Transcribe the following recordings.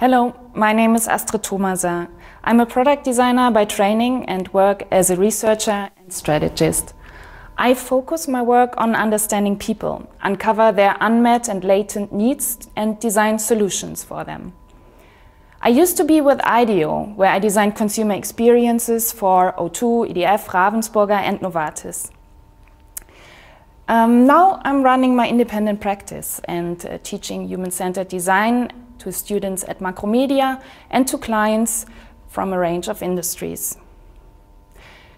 Hello, my name is Astrid Thomaser. I'm a product designer by training and work as a researcher and strategist. I focus my work on understanding people, uncover their unmet and latent needs and design solutions for them. I used to be with IDEO, where I designed consumer experiences for O2, EDF, Ravensburger and Novartis. Now I'm running my independent practice and teaching human-centered design to students at Macromedia and to clients from a range of industries.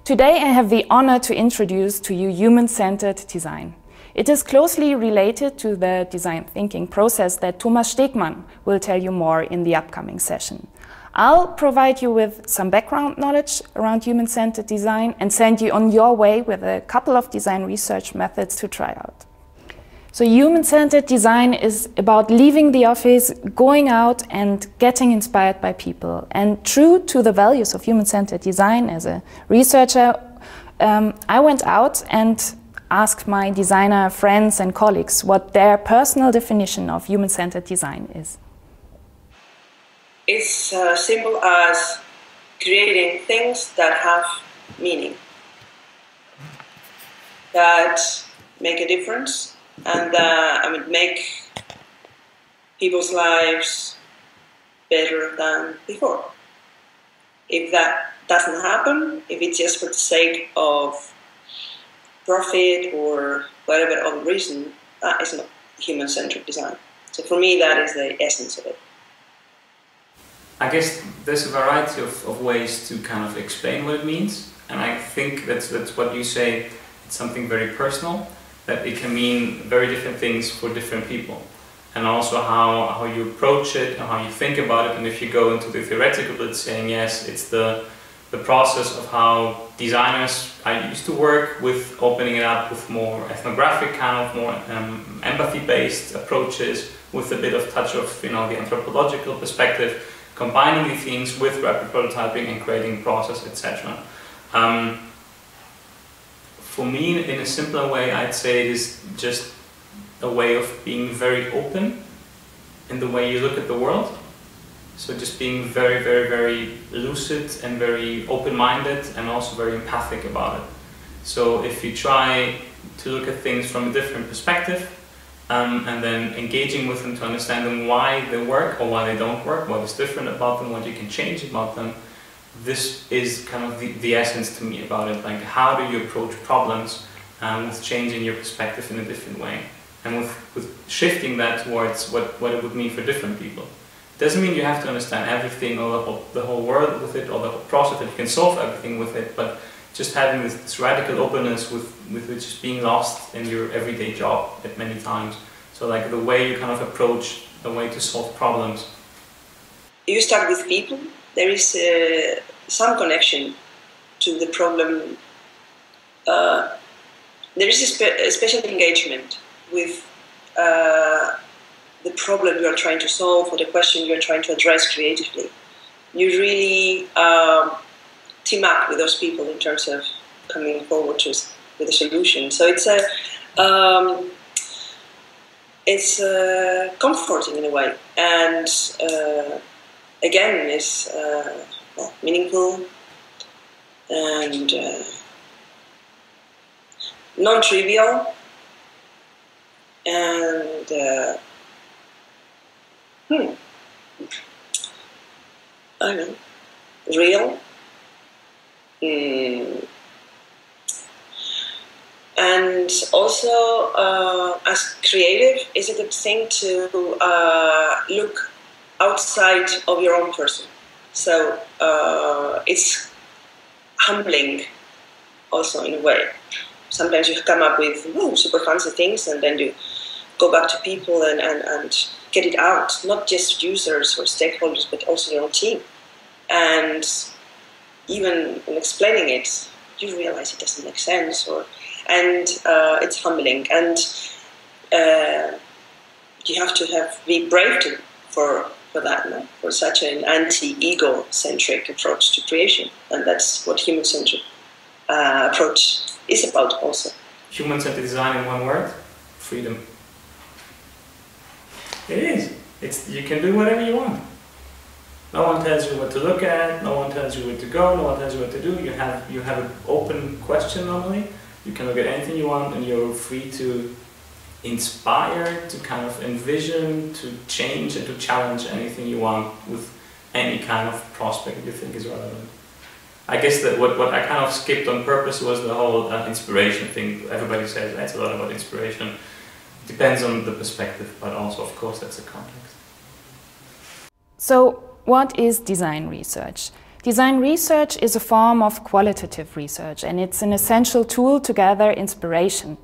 Today I have the honor to introduce to you human-centered design. It is closely related to the design thinking process that Thomas Stegmann will tell you more in the upcoming session. I'll provide you with some background knowledge around human-centered design and send you on your way with a couple of design research methods to try out. So human-centered design is about leaving the office, going out and getting inspired by people. And true to the values of human-centered design, as a researcher, I went out and asked my designer friends and colleagues what their personal definition of human-centered design is. It's as simple as creating things that have meaning, that make a difference, and make people's lives better than before. If that doesn't happen, if it's just for the sake of profit or whatever other reason, that is not human-centered design. So for me, that is the essence of it. I guess there's a variety of ways to kind of explain what it means, and I think that's what you say. It's something very personal, that it can mean very different things for different people, and also how you approach it and how you think about it. And if you go into the theoretical bit, saying yes, it's the process of how designers I used to work with, opening it up with more ethnographic, kind of more empathy-based approaches, with a bit of touch of the anthropological perspective, combining the things with rapid prototyping and creating process, etc. For me, in a simpler way, I'd say it is just a way of being very open in the way you look at the world. So just being very, very, very lucid and very open-minded and also very empathic about it. So if you try to look at things from a different perspective, and then engaging with them to understand them, why they work or why they don't work, what is different about them, what you can change about them. This is kind of the essence to me about it. Like, how do you approach problems with changing your perspective in a different way, and with shifting that towards what it would mean for different people. It doesn't mean you have to understand everything or the whole world with it, or the whole process, that you can solve everything with it, but just having this radical openness with which is being lost in your everyday job at many times. So like the way you kind of approach the way to solve problems. You start with people. There is some connection to the problem. There is a special engagement with the problem you are trying to solve or the question you are trying to address creatively. You really team up with those people in terms of coming forward with a solution. So it's comforting in a way, and again, it's meaningful and non-trivial, and I don't know, real. And also, as creative, it's a good thing to look outside of your own person. So it's humbling also in a way. Sometimes you come up with super fancy things, and then you go back to people and get it out, not just users or stakeholders, but also your own team. And even in explaining it, you realize it doesn't make sense, and it's humbling, and you have to be brave for that, no? For such an anti-ego-centric approach to creation, and that's what human-centric approach is about also. Human-centered design in one word: freedom. It is. You can do whatever you want. No one tells you what to look at, no one tells you where to go, no one tells you what to do. You have an open question normally. You can look at anything you want and you're free to inspire, to kind of envision, to change and to challenge anything you want with any kind of prospect you think is relevant. I guess that what I kind of skipped on purpose was the whole inspiration thing. Everybody says that's a lot about inspiration. Depends on the perspective, but also of course that's a context. So what is design research? Design research is a form of qualitative research, and it's an essential tool to gather inspiration.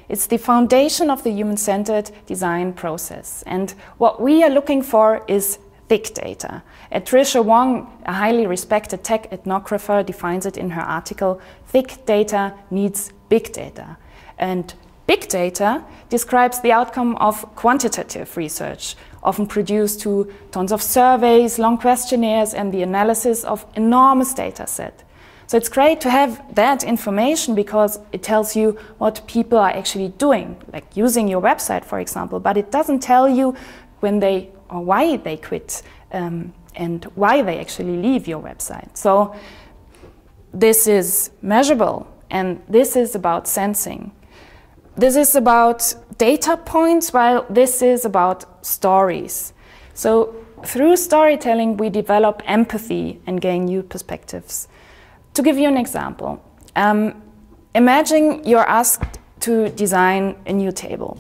It's the foundation of the human-centered design process. And what we are looking for is thick data. Tricia Wong, a highly respected tech ethnographer, defines it in her article, thick data needs big data. And big data describes the outcome of quantitative research, often produced through tons of surveys, long questionnaires, and the analysis of enormous data set. So it's great to have that information because it tells you what people are actually doing, like using your website, for example, but it doesn't tell you when they or why they quit and why they actually leave your website. So this is measurable, and this is about sensing. This is about data points, while this is about stories. So through storytelling, we develop empathy and gain new perspectives. To give you an example, imagine you're asked to design a new table.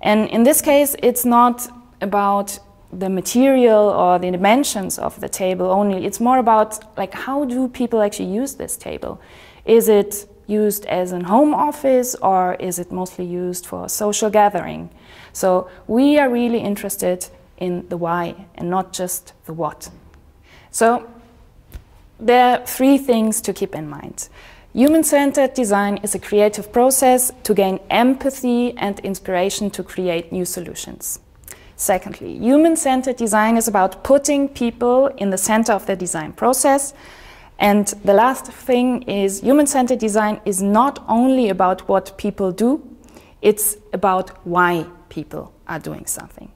And in this case, it's not about the material or the dimensions of the table only. It's more about, like, how do people actually use this table? Is it used as a home office, or is it mostly used for social gathering? So we are really interested in the why and not just the what. So there are three things to keep in mind. Human-centered design is a creative process to gain empathy and inspiration to create new solutions. Secondly, human-centered design is about putting people in the center of the design process. And the last thing is, human-centered design is not only about what people do, it's about why people are doing something.